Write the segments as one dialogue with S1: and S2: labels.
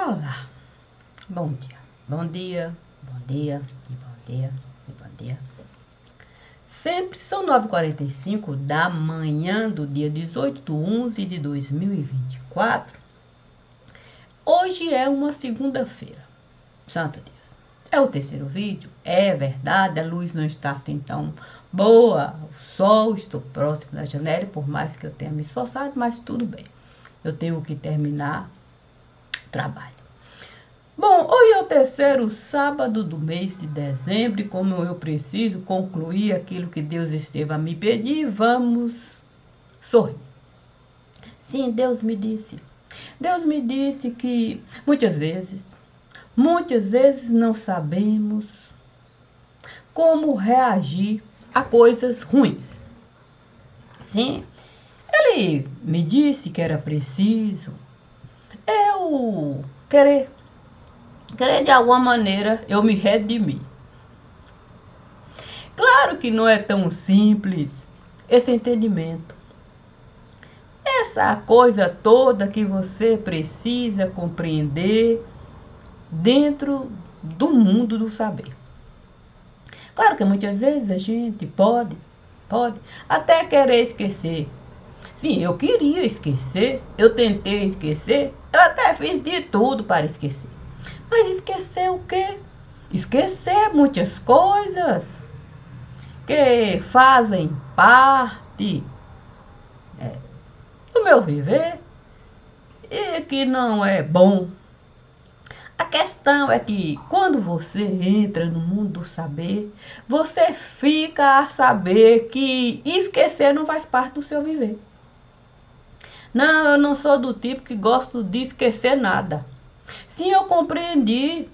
S1: Olá, bom dia, bom dia, bom dia, e bom dia, e bom dia. Sempre são 9h45 da manhã do dia 18/11/2024. Hoje é uma segunda-feira, santo Deus. É o terceiro vídeo, é verdade, a luz não está assim tão boa, o sol, estou próximo da janela, por mais que eu tenha me esforçado, mas tudo bem. Eu tenho que terminar o trabalho. Bom, hoje é o terceiro sábado do mês de dezembro e como eu preciso concluir aquilo que Deus esteve a me pedir, vamos sorrir. Sim, Deus me disse que muitas vezes não sabemos como reagir a coisas ruins. Sim, Ele me disse que era preciso eu querer de alguma maneira eu me redimir. Claro que não é tão simples esse entendimento. Essa coisa toda que você precisa compreender dentro do mundo do saber. Claro que muitas vezes a gente pode até querer esquecer. Sim, eu queria esquecer, eu tentei esquecer, eu até fiz de tudo para esquecer. Mas esquecer o quê? Esquecer muitas coisas que fazem parte do meu viver e que não é bom. A questão é que quando você entra no mundo do saber, você fica a saber que esquecer não faz parte do seu viver. Não, eu não sou do tipo que gosto de esquecer nada. Sim, eu compreendi.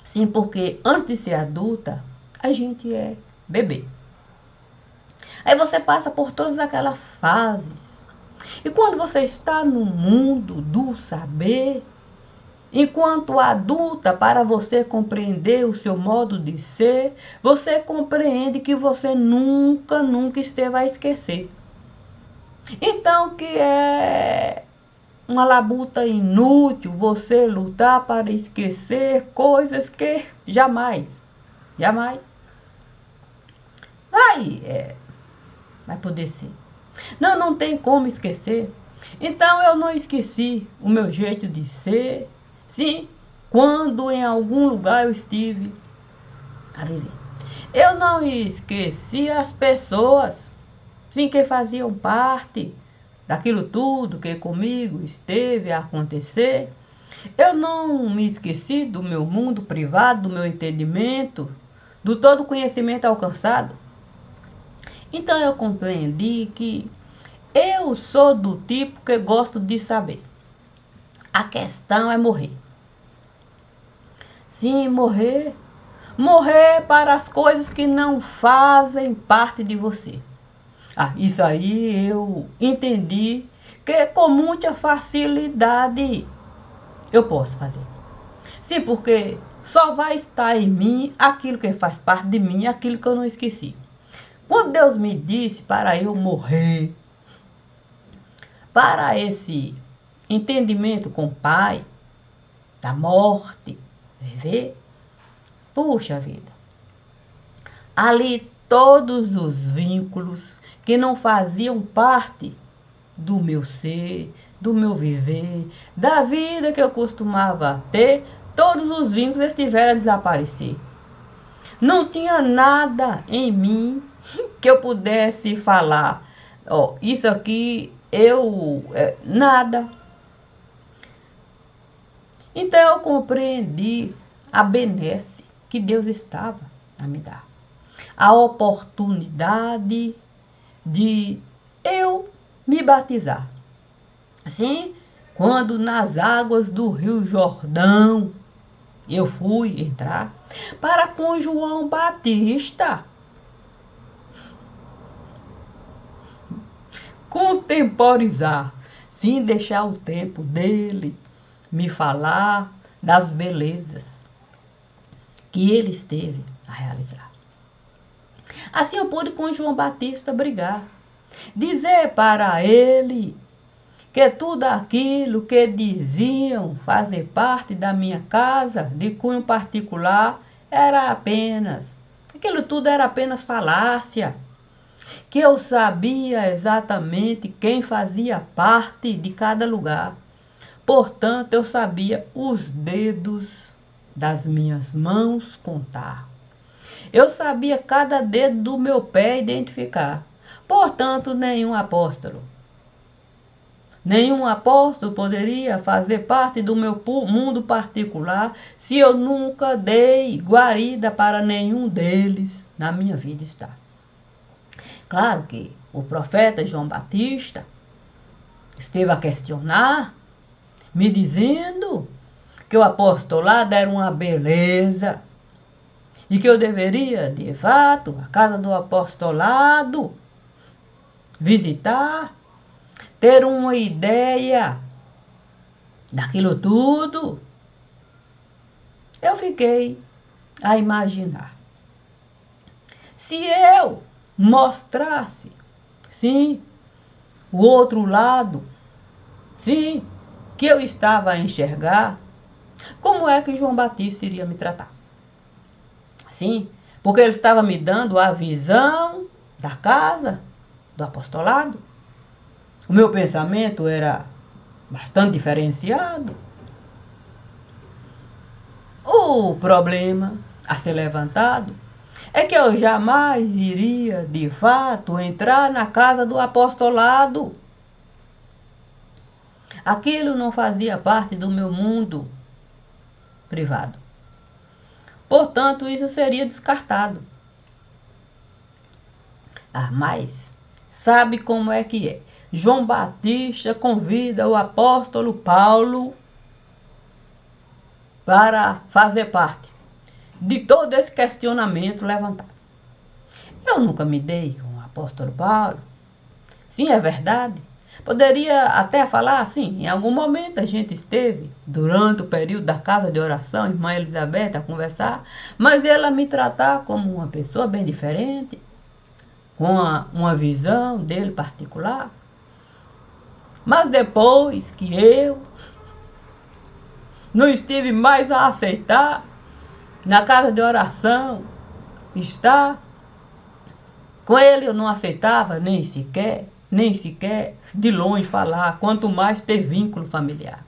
S1: Sim, porque antes de ser adulta, a gente é bebê. Aí você passa por todas aquelas fases. E quando você está no mundo do saber, enquanto adulta, para você compreender o seu modo de ser, você compreende que você nunca esteve a esquecer. Então, que é uma labuta inútil você lutar para esquecer coisas que jamais vai poder ser. Não tem como esquecer. Então eu não esqueci o meu jeito de ser. Sim, quando em algum lugar eu estive a viver. Eu não esqueci as pessoas, sim, que faziam parte daquilo tudo que comigo esteve a acontecer. Eu não me esqueci do meu mundo privado, do meu entendimento, do todo conhecimento alcançado. Então eu compreendi que eu sou do tipo que gosto de saber. A questão é morrer. Sim, morrer. Morrer para as coisas que não fazem parte de você. Isso aí eu entendi que com muita facilidade eu posso fazer. Sim, porque só vai estar em mim aquilo que faz parte de mim, aquilo que eu não esqueci. Quando Deus me disse para eu morrer, para esse entendimento com o Pai, da morte, viver, puxa vida, ali todos os vínculos que não faziam parte do meu ser, do meu viver, da vida que eu costumava ter, todos os vínculos estiveram a desaparecer. Não tinha nada em mim que eu pudesse falar, isso aqui nada. Então eu compreendi a benesse que Deus estava a me dar. A oportunidade de eu me batizar. Assim, quando nas águas do Rio Jordão eu fui entrar para com João Batista contemporizar, sim, deixar o tempo dele me falar das belezas que ele esteve a realizar. Assim eu pude com João Batista brigar, dizer para ele que tudo aquilo que diziam fazer parte da minha casa, de cunho particular, aquilo tudo era apenas falácia, que eu sabia exatamente quem fazia parte de cada lugar. Portanto, eu sabia os dedos das minhas mãos contar. Eu sabia cada dedo do meu pé identificar. Portanto, nenhum apóstolo poderia fazer parte do meu mundo particular se eu nunca dei guarida para nenhum deles na minha vida está. Claro que o profeta João Batista esteve a questionar, me dizendo que o apostolado era uma beleza e que eu deveria, de fato, a casa do apostolado, visitar, ter uma ideia daquilo tudo. Eu fiquei a imaginar. Se eu mostrasse, sim, o outro lado, sim, que eu estava a enxergar, como é que João Batista iria me tratar? Sim, porque ele estava me dando a visão da casa, do apostolado. O meu pensamento era bastante diferenciado. O problema a ser levantado é que eu jamais iria, de fato, entrar na casa do apostolado. Aquilo não fazia parte do meu mundo privado. Portanto, isso seria descartado. Mas sabe como é que é? João Batista convida o apóstolo Paulo para fazer parte de todo esse questionamento levantado. Eu nunca me dei com o apóstolo Paulo. Sim, é verdade. Poderia até falar assim, em algum momento a gente esteve, durante o período da casa de oração, irmã Elizabeth, a conversar, mas ela me tratar como uma pessoa bem diferente, com uma visão dele particular. Mas depois que eu não estive mais a aceitar, na casa de oração, estar com ele eu não aceitava nem sequer de longe falar, quanto mais ter vínculo familiar.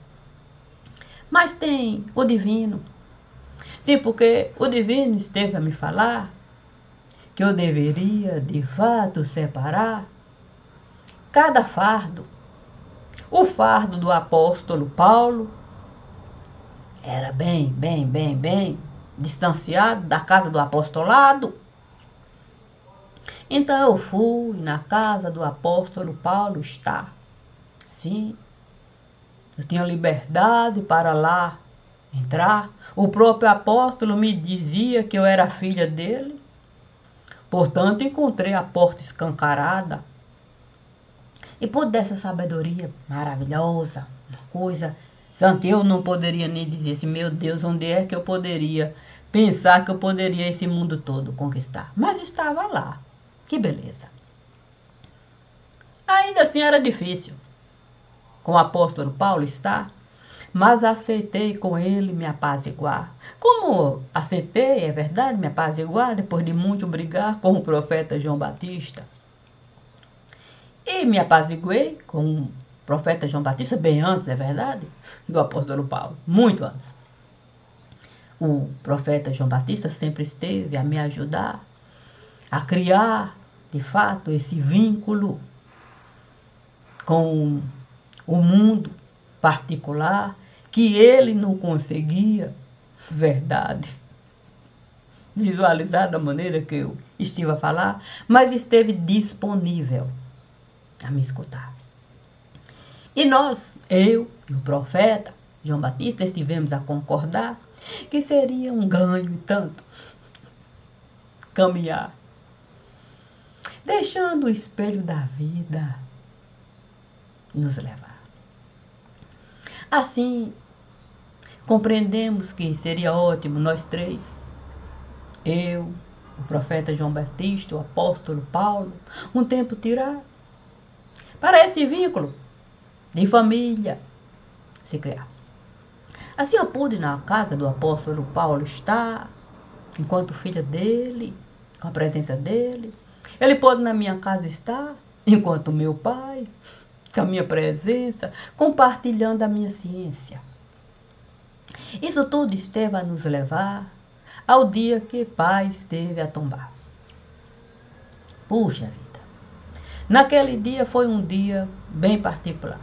S1: Mas tem o divino. Sim, porque o divino esteve a me falar que eu deveria, de fato, separar cada fardo. O fardo do apóstolo Paulo era bem distanciado da casa do apostolado. Então eu fui na casa do apóstolo Paulo estar. Sim, eu tinha liberdade para lá entrar. O próprio apóstolo me dizia que eu era filha dele. Portanto, encontrei a porta escancarada. E por dessa sabedoria maravilhosa, uma coisa, Santo, eu não poderia nem dizer assim, meu Deus, onde é que eu poderia pensar que eu poderia esse mundo todo conquistar? Mas estava lá. Que beleza. Ainda assim era difícil com o apóstolo Paulo estar, mas aceitei com ele me apaziguar. Como aceitei, é verdade, me apaziguar, depois de muito brigar com o profeta João Batista. E me apaziguei com o profeta João Batista, bem antes, é verdade, do apóstolo Paulo, muito antes. O profeta João Batista sempre esteve a me ajudar a criar, de fato, esse vínculo com o mundo particular que ele não conseguia, verdade, visualizar da maneira que eu estive a falar, mas esteve disponível a me escutar. E nós, eu e o profeta João Batista, estivemos a concordar que seria um ganho e tanto caminhar, deixando o espelho da vida nos levar. Assim, compreendemos que seria ótimo nós três, eu, o profeta João Batista, o apóstolo Paulo, um tempo tirar para esse vínculo de família se criar. Assim eu pude na casa do apóstolo Paulo estar, enquanto filha dele, com a presença dele. Ele pôde na minha casa estar, enquanto meu pai, com a minha presença, compartilhando a minha ciência. Isso tudo esteve a nos levar ao dia que pai esteve a tombar. Puxa vida! Naquele dia foi um dia bem particular.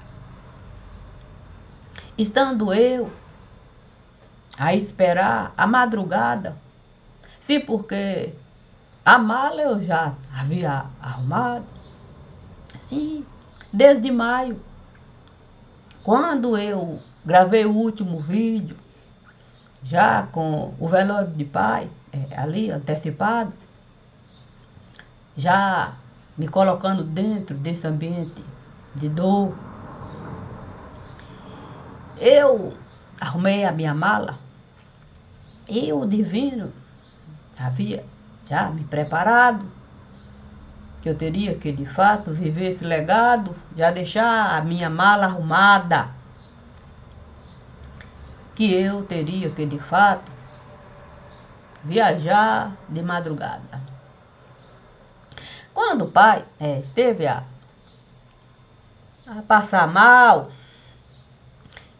S1: Estando eu a esperar a madrugada, sim, porque a mala eu já havia arrumado, sim, desde maio, quando eu gravei o último vídeo, já com o velório de pai, ali antecipado, já me colocando dentro desse ambiente de dor. Eu arrumei a minha mala e o divino havia já me preparado, que eu teria que, de fato, viver esse legado, já deixar a minha mala arrumada, que eu teria que, de fato, viajar de madrugada. Quando o pai esteve a passar mal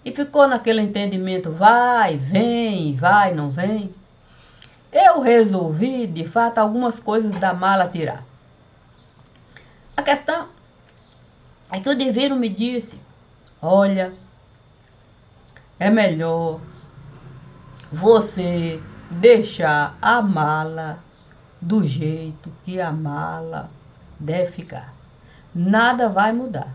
S1: e ficou naquele entendimento, vai, vem, vai, não vem, eu resolvi, de fato, algumas coisas da mala tirar. A questão é que o divino me disse, olha, é melhor você deixar a mala do jeito que a mala deve ficar. Nada vai mudar.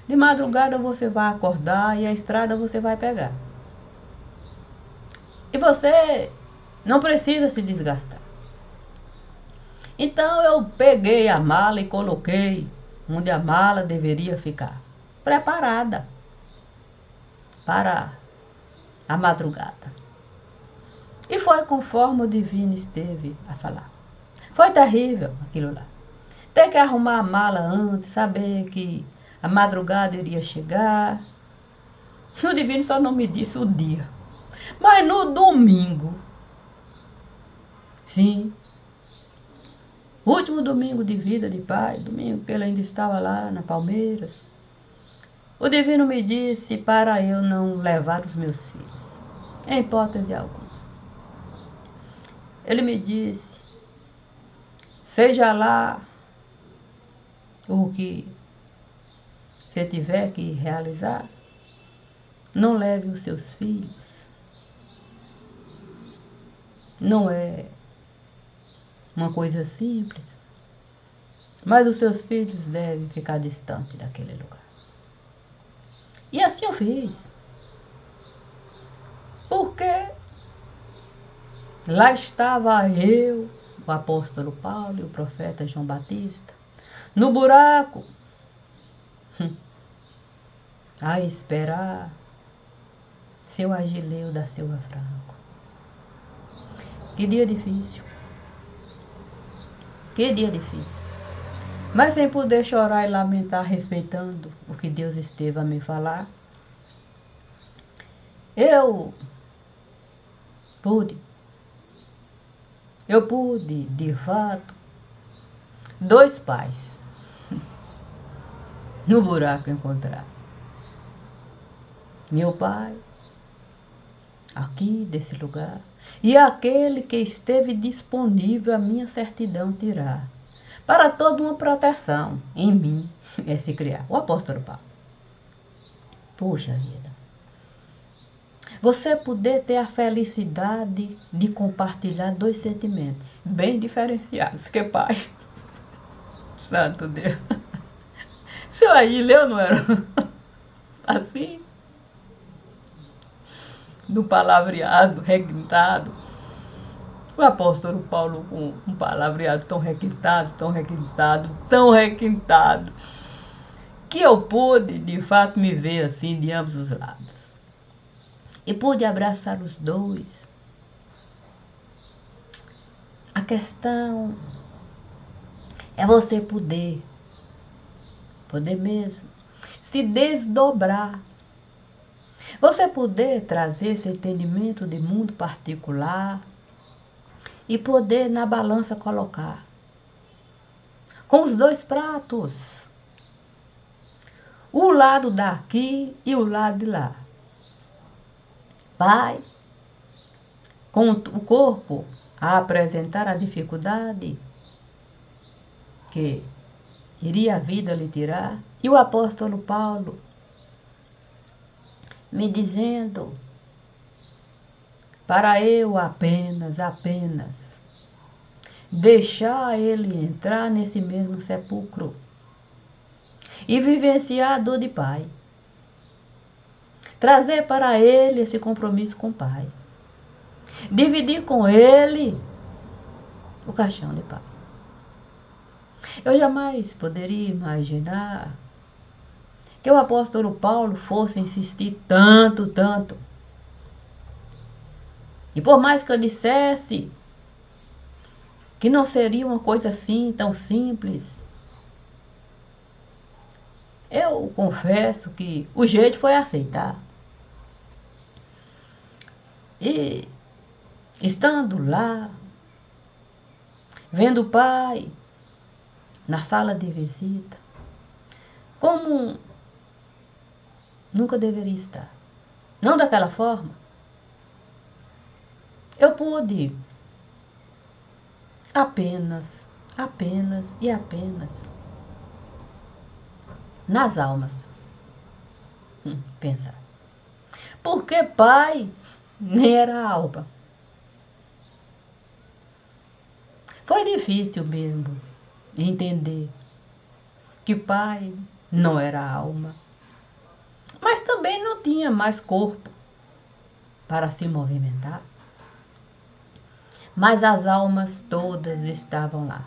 S1: De madrugada você vai acordar e a estrada você vai pegar. E você não precisa se desgastar. Então eu peguei a mala e coloquei onde a mala deveria ficar, preparada para a madrugada. E foi conforme o divino esteve a falar. Foi terrível aquilo lá. Ter que arrumar a mala antes, saber que a madrugada iria chegar. E o divino só não me disse o dia. Mas no domingo, sim, último domingo de vida de pai, domingo que ele ainda estava lá na Palmeiras, o divino me disse para eu não levar os meus filhos, em hipótese alguma. Ele me disse, seja lá o que você tiver que realizar, não leve os seus filhos. Não é uma coisa simples, mas os seus filhos devem ficar distantes daquele lugar. E assim eu fiz. Porque lá estava eu, o apóstolo Paulo e o profeta João Batista, no buraco, a esperar seu Agileu da Silva Franco. Que dia difícil. Que dia difícil. Mas sem poder chorar e lamentar, respeitando o que Deus esteve a me falar, eu pude, de fato, 2 pais no buraco encontrar. Meu pai, aqui desse lugar, e aquele que esteve disponível a minha certidão tirar, para toda uma proteção em mim, se criar. O apóstolo Paulo. Puxa vida. Você poder ter a felicidade de compartilhar 2 sentimentos bem diferenciados, que pai, santo Deus. Seu Agileu não era assim? No palavreado, requintado. O apóstolo Paulo com um palavreado tão requintado, tão requintado, tão requintado, que eu pude, de fato, me ver assim de ambos os lados. E pude abraçar os 2. A questão é você poder mesmo, se desdobrar. Você poder trazer esse entendimento de mundo particular e poder na balança colocar. Com os dois pratos. O lado daqui e o lado de lá. Pai, com o corpo a apresentar a dificuldade que iria a vida lhe tirar, e o apóstolo Paulo me dizendo para eu apenas deixar ele entrar nesse mesmo sepulcro e vivenciar a dor de pai. Trazer para ele esse compromisso com o pai. Dividir com ele o caixão de pai. Eu jamais poderia imaginar que o apóstolo Paulo fosse insistir tanto. E por mais que eu dissesse que não seria uma coisa assim tão simples, eu confesso que o jeito foi aceitar. E estando lá, vendo o pai na sala de visita, como nunca deveria estar. Não daquela forma. Eu pude apenas nas almas pensar. Porque pai nem era alma. Foi difícil mesmo entender que pai não era alma, mas também não tinha mais corpo para se movimentar. Mas as almas todas estavam lá.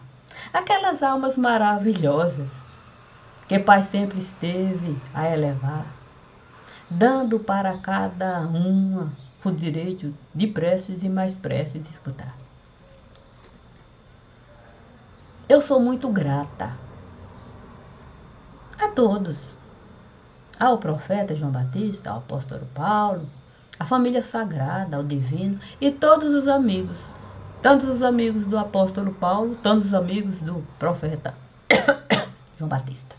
S1: Aquelas almas maravilhosas que pai sempre esteve a elevar, dando para cada uma o direito de preces e mais preces escutar. Eu sou muito grata a todos, ao profeta João Batista, ao apóstolo Paulo, à família sagrada, ao divino e todos os amigos, tanto os amigos do apóstolo Paulo, tanto os amigos do profeta João Batista.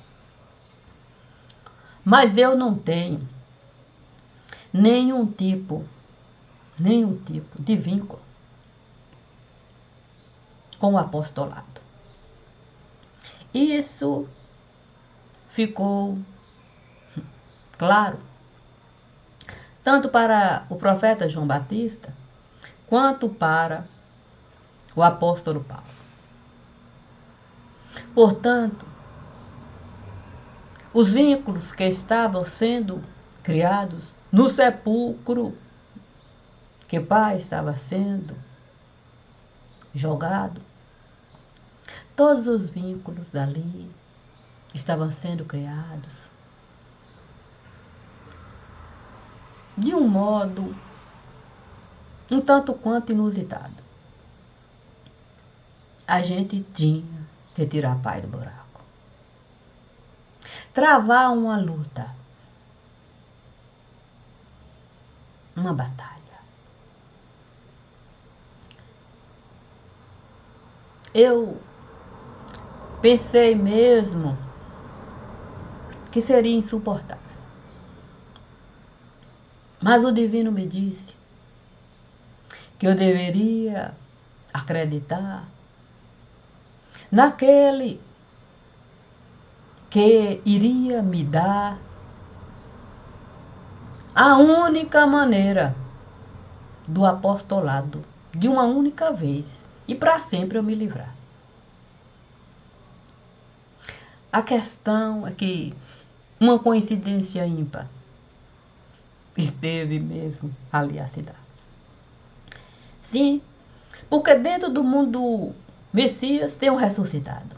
S1: Mas eu não tenho nenhum tipo de vínculo com o apostolado. Isso ficou claro, tanto para o profeta João Batista, quanto para o apóstolo Paulo. Portanto, os vínculos que estavam sendo criados no sepulcro que pai estava sendo jogado, todos os vínculos ali estavam sendo criados de um modo um tanto quanto inusitado. A gente tinha que tirar pai do buraco. Travar uma luta. Uma batalha. Eu pensei mesmo que seria insuportável. Mas o divino me disse que eu deveria acreditar naquele que iria me dar a única maneira do apostolado, de uma única vez, e para sempre eu me livrar. A questão é que uma coincidência ímpar esteve mesmo ali a se dar. Sim, porque dentro do mundo Messias tem um ressuscitado.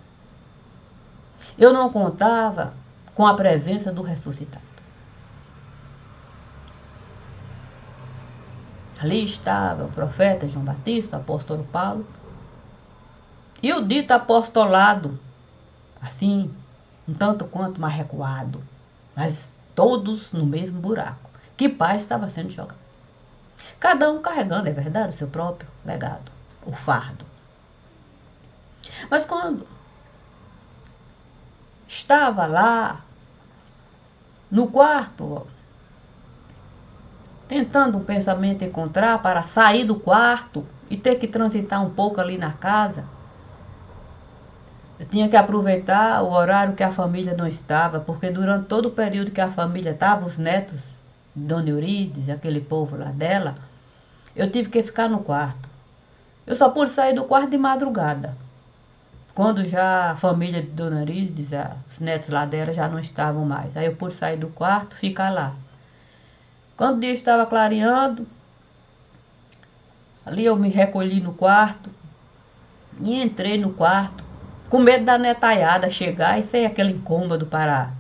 S1: Eu não contava com a presença do ressuscitado. Ali estava o profeta João Batista, o apóstolo Paulo, e o dito apostolado, assim, um tanto quanto mais recuado. mas todos no mesmo buraco. Que pai estava sendo jogado. Cada um carregando, é verdade, o seu próprio legado, o fardo. Mas quando estava lá no quarto, tentando um pensamento encontrar para sair do quarto e ter que transitar um pouco ali na casa, eu tinha que aproveitar o horário que a família não estava, porque durante todo o período que a família estava, os netos de Dona Eurides, aquele povo lá dela, eu tive que ficar no quarto. Eu só pude sair do quarto de madrugada, quando já a família de Dona Eurides, os netos lá dela já não estavam mais. Aí eu pude sair do quarto, ficar lá. Quando o dia estava clareando, ali eu me recolhi no quarto e entrei no quarto, com medo da netaiada chegar e ser aquele incômodo para...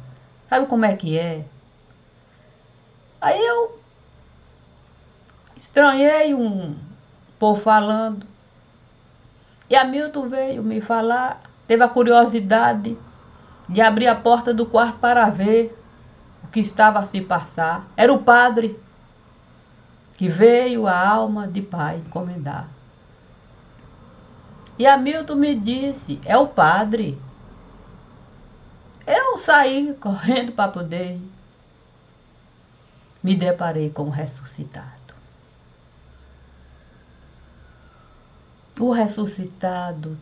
S1: Sabe como é que é? Aí eu estranhei um povo falando. E a Milton veio me falar, teve a curiosidade de abrir a porta do quarto para ver o que estava a se passar. Era o padre que veio a alma de pai encomendar. E a Milton me disse, é o padre. Eu saí correndo para poder. Me deparei com o ressuscitado. O ressuscitado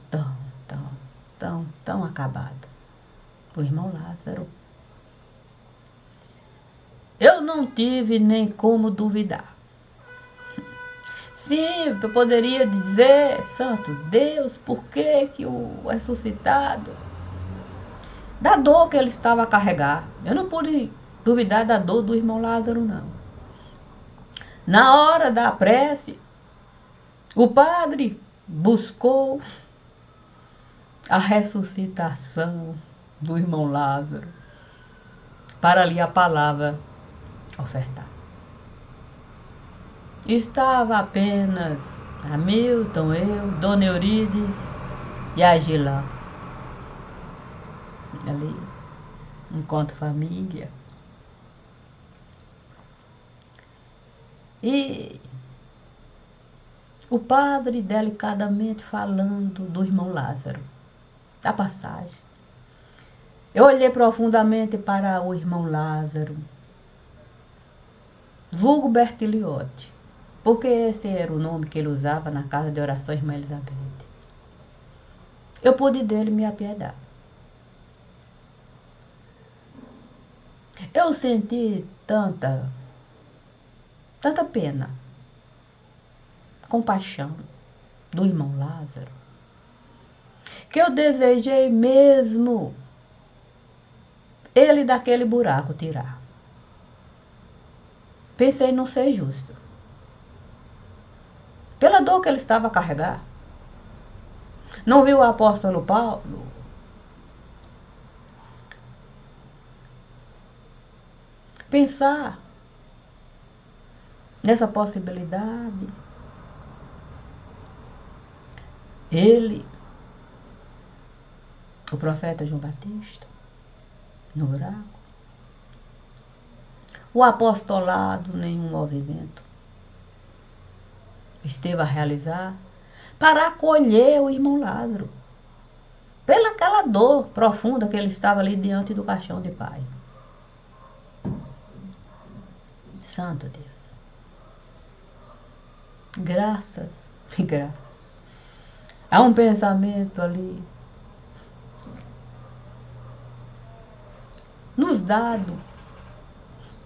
S1: tão acabado. O irmão Lázaro. Eu não tive nem como duvidar. Sim, eu poderia dizer, santo Deus, por que que o ressuscitado... Da dor que ele estava a carregar. Eu não pude duvidar da dor do irmão Lázaro, não. Na hora da prece, o padre buscou a ressuscitação do irmão Lázaro para ali a palavra ofertar. Estava apenas Hamilton, eu, Dona Eurides e a Gilã. Ali, enquanto família. E o padre delicadamente falando do irmão Lázaro, da passagem. Eu olhei profundamente para o irmão Lázaro, vulgo Bertiliotti, porque esse era o nome que ele usava na casa de oração Irmã Elizabeth. Eu pude dele me apiedar. Eu senti tanta pena, compaixão do irmão Lázaro, que eu desejei mesmo ele daquele buraco tirar. Pensei em não ser justo. Pela dor que ele estava a carregar. Não viu o apóstolo Paulo pensar nessa possibilidade? Ele, o profeta João Batista, no buraco. O apostolado, nenhum movimento esteve a realizar para acolher o irmão Lázaro, pela aquela dor profunda que ele estava ali diante do caixão de pai. Santo Deus. Graças e graças. Há um pensamento ali nos dado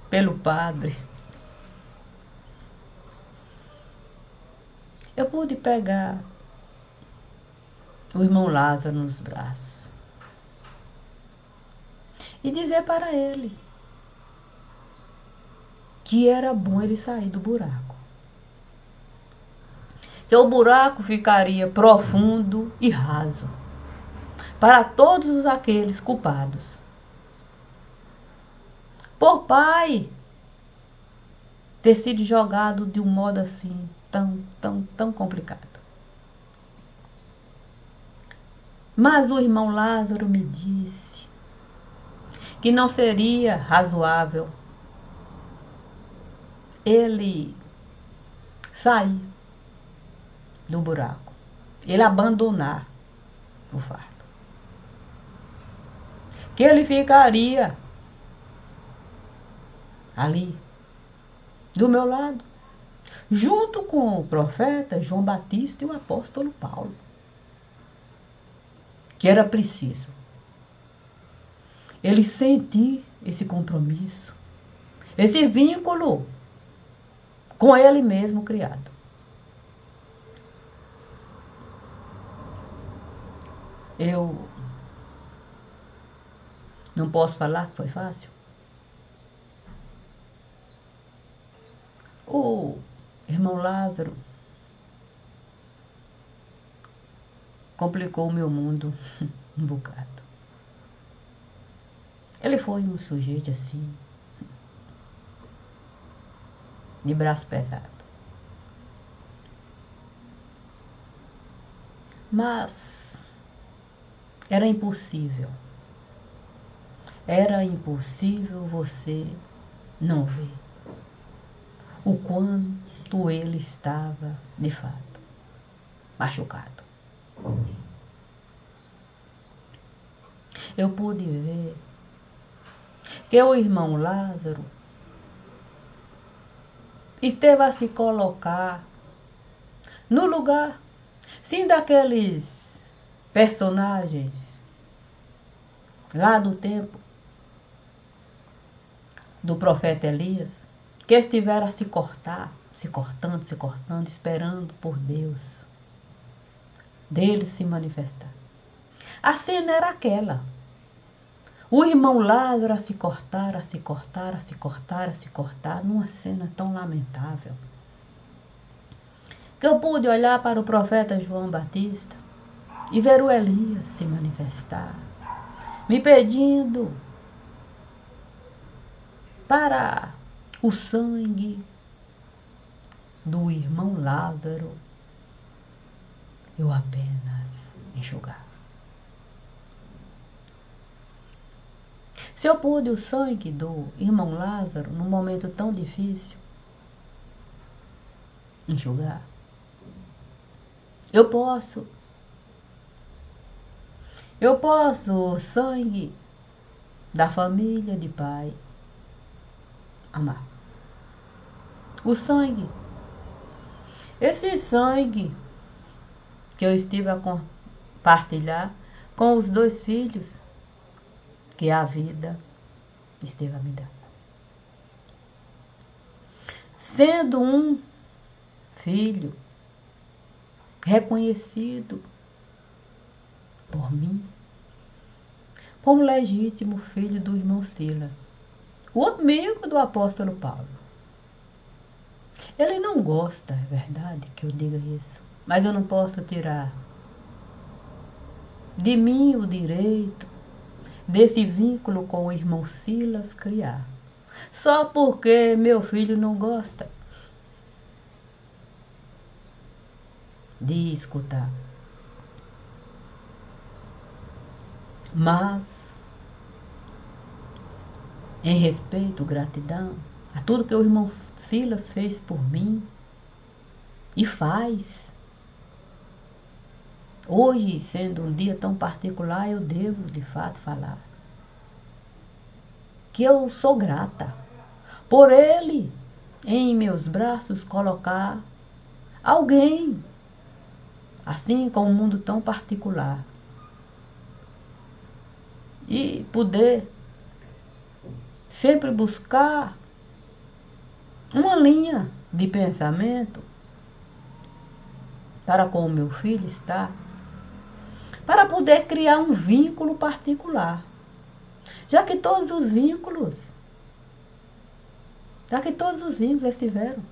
S1: pelo Padre. Eu pude pegar o irmão Lázaro nos braços e dizer para ele que era bom ele sair do buraco. Que o buraco ficaria profundo e raso para todos aqueles culpados. Por pai ter sido jogado de um modo assim tão complicado. Mas o irmão Lázaro me disse que não seria razoável ele sair do buraco, ele abandonar o fardo, que ele ficaria ali, do meu lado, junto com o profeta João Batista e o apóstolo Paulo, que era preciso ele sentir esse compromisso, esse vínculo com ele mesmo criado. Eu não posso falar que foi fácil. O irmão Lázaro complicou o meu mundo um bocado. Ele foi um sujeito assim, de braço pesado. Mas era impossível. Era impossível você não ver o quanto ele estava, de fato, machucado. Eu pude ver que o irmão Lázaro esteve a se colocar no lugar, sim, daqueles personagens lá do tempo do profeta Elias, que estiveram a se cortar, se cortando, esperando por Deus, dele se manifestar. A cena era aquela. O irmão Lázaro a se cortar, numa cena tão lamentável, que eu pude olhar para o profeta João Batista e ver o Elias se manifestar, me pedindo para o sangue do irmão Lázaro eu apenas enxugar. Se eu pude o sangue do irmão Lázaro num momento tão difícil enxugar, eu posso o sangue da família de pai amar. O sangue, esse sangue que eu estive a compartilhar com os 2 filhos que a vida esteve a me dar. Sendo um filho reconhecido por mim como legítimo filho do irmão Silas, o amigo do apóstolo Paulo. Ele não gosta, é verdade que eu diga isso, mas eu não posso tirar de mim o direito desse vínculo com o irmão Silas criar, só porque meu filho não gosta de escutar. Mas, em respeito, gratidão a tudo que o irmão Silas fez por mim e faz, hoje, sendo um dia tão particular, eu devo de fato falar que eu sou grata por ele em meus braços colocar alguém assim, com um mundo tão particular, e poder sempre buscar uma linha de pensamento para com o meu filho estar, para poder criar um vínculo particular, já que todos os vínculos estiveram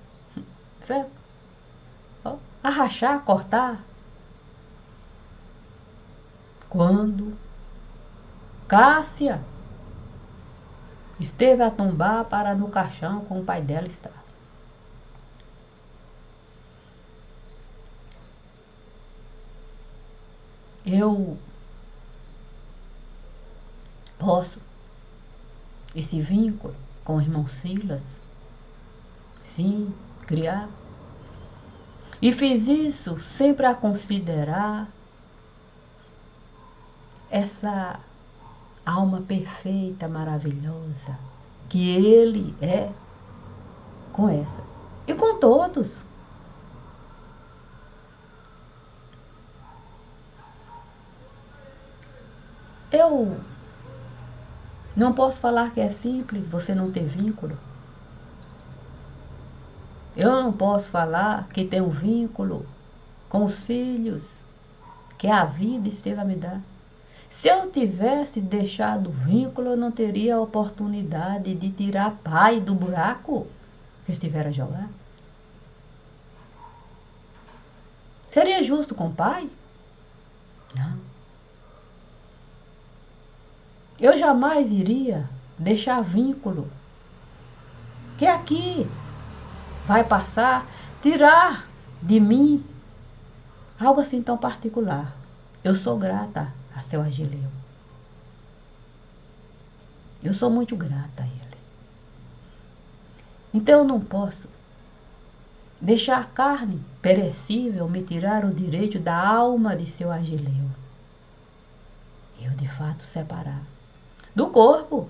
S1: a rachar, a cortar, quando Cássia esteve a tombar para no caixão com o pai dela estar. Eu posso esse vínculo com o irmão Silas. Sim, criar. E fiz isso sempre a considerar essa alma perfeita, maravilhosa, que ele é com essa. E com todos. Eu não posso falar que é simples você não ter vínculo. Eu não posso falar que tem um vínculo com os filhos que a vida esteve a me dar. Se eu tivesse deixado o vínculo, eu não teria a oportunidade de tirar pai do buraco que estivera a jogar. Seria justo com o pai? Não. Eu jamais iria deixar vínculo que aqui vai passar, tirar de mim algo assim tão particular. Eu sou grata a seu Agileu. Eu sou muito grata a ele. Então eu não posso deixar a carne perecível me tirar o direito da alma de seu Agileu. Eu de fato separar do corpo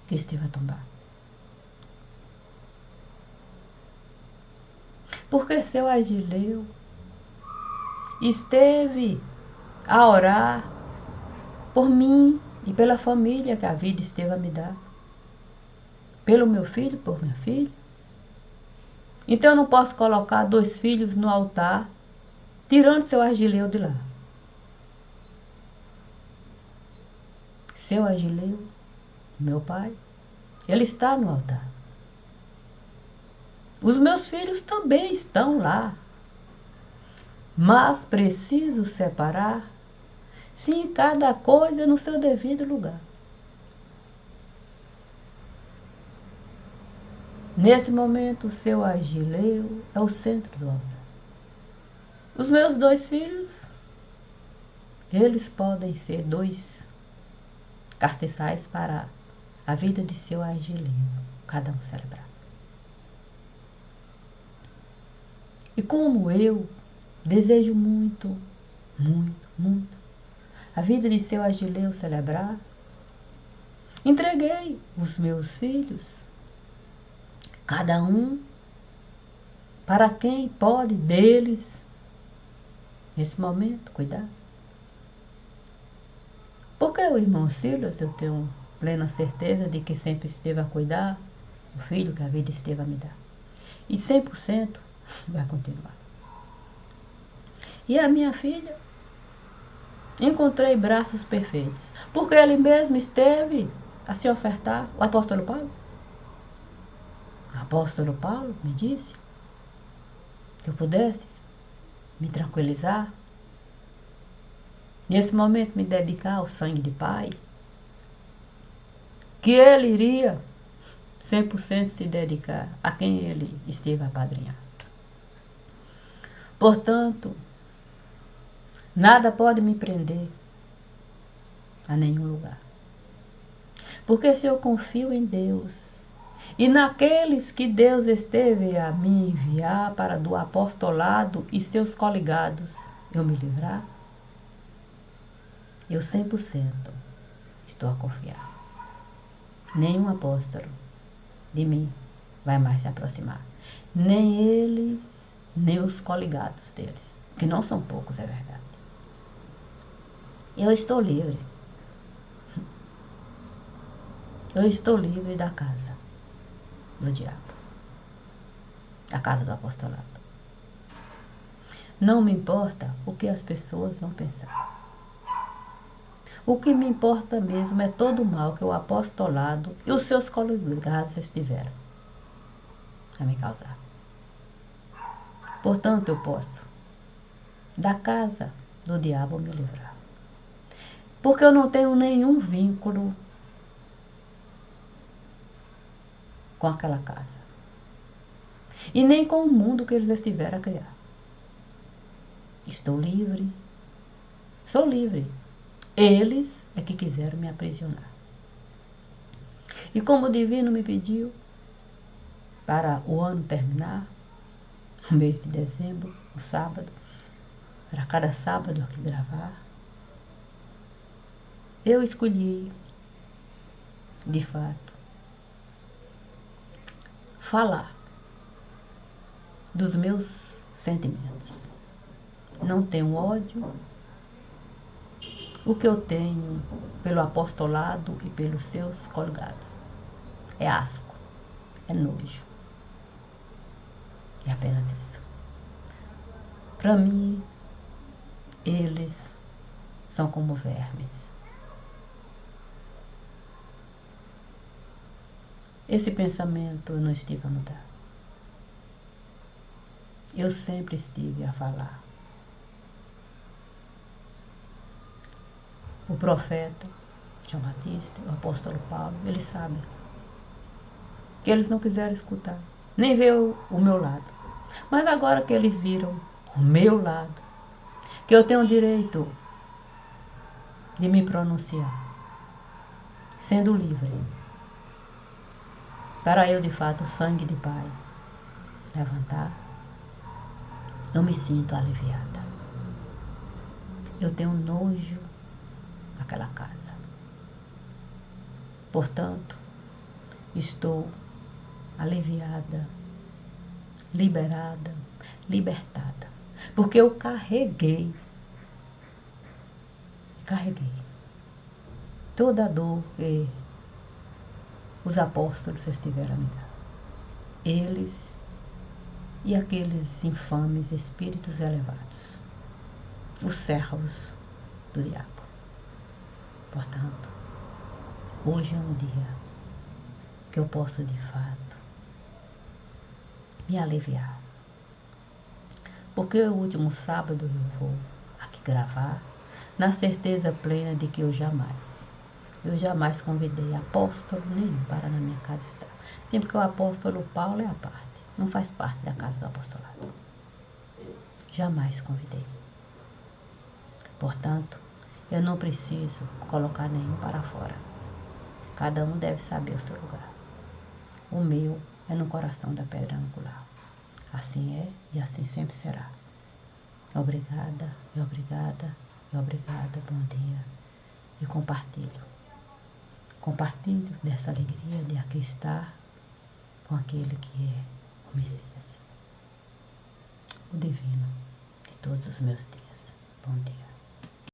S1: que esteve a tombar. Porque seu Agileu esteve a orar por mim e pela família que a vida esteve a me dar. Pelo meu filho, por minha filha. Então eu não posso colocar 2 filhos no altar, tirando seu Agileu de lá. Seu Agileu, meu pai, ele está no altar. Os meus filhos também estão lá. Mas preciso separar, sim, cada coisa no seu devido lugar. Nesse momento, o seu Agileu é o centro do altar. Os meus 2 filhos, eles podem ser 2 castiçais para a vida de seu Agileu, cada um celebrar. E como eu desejo muito, muito, muito a vida de seu Agileu celebrar, entreguei os meus filhos, cada um para quem pode deles, nesse momento, cuidar. Porque o irmão Silas, eu tenho plena certeza de que sempre esteve a cuidar, o filho que a vida esteve a me dar. E 100% vai continuar. E a minha filha, encontrei braços perfeitos, porque ele mesmo esteve a se ofertar. O apóstolo Paulo? O apóstolo Paulo me disse que eu pudesse me tranquilizar, nesse momento me dedicar ao sangue de Pai, que ele iria 100% se dedicar a quem ele esteve apadrinhado. Portanto, nada pode me prender a nenhum lugar. Porque se eu confio em Deus e naqueles que Deus esteve a me enviar para do apostolado e seus coligados eu me livrar, eu 100% estou a confiar. Nenhum apóstolo de mim vai mais se aproximar. Nem eles, nem os coligados deles, que não são poucos, é verdade. Eu estou livre. Eu estou livre da casa do diabo, da casa do apostolado. Não me importa o que as pessoas vão pensar. O que me importa mesmo é todo o mal que o apostolado e os seus coligados estiveram a me causar. Portanto, eu posso da casa do diabo me livrar. Porque eu não tenho nenhum vínculo com aquela casa. E nem com o mundo que eles estiveram a criar. Estou livre. Sou livre. Eles é que quiseram me aprisionar. E como o divino me pediu para o ano terminar, no mês de dezembro, o sábado, para cada sábado aqui gravar, eu escolhi, de fato, falar dos meus sentimentos. Não tenho ódio. O que eu tenho pelo apostolado e pelos seus colgados é asco, é nojo. É apenas isso. Para mim, eles são como vermes. Esse pensamento eu não estive a mudar. Eu sempre estive a falar. O profeta João Batista, o apóstolo Paulo, eles sabem que eles não quiseram escutar, nem ver o meu lado. Mas agora que eles viram o meu lado, que eu tenho o direito de me pronunciar, sendo livre, para eu de fato o sangue de Pai levantar, eu me sinto aliviada. Eu tenho nojo daquela casa. Portanto, estou aliviada, liberada, libertada. Porque eu carreguei toda a dor que os apóstolos estiveram a me dar. Eles e aqueles infames espíritos elevados, os servos do diabo. Portanto, hoje é um dia que eu posso de fato me aliviar. Porque o último sábado eu vou aqui gravar, na certeza plena de que eu jamais convidei apóstolo nenhum para na minha casa estar. Sempre que o apóstolo Paulo é a parte, não faz parte da casa do apostolado. Jamais convidei. Portanto, eu não preciso colocar nenhum para fora. Cada um deve saber o seu lugar. O meu é no coração da pedra angular. Assim é e assim sempre será. Obrigada, e obrigada, e obrigada, bom dia. E compartilho. Compartilho dessa alegria de aqui estar com aquele que é o Messias, o divino de todos os meus dias. Bom dia.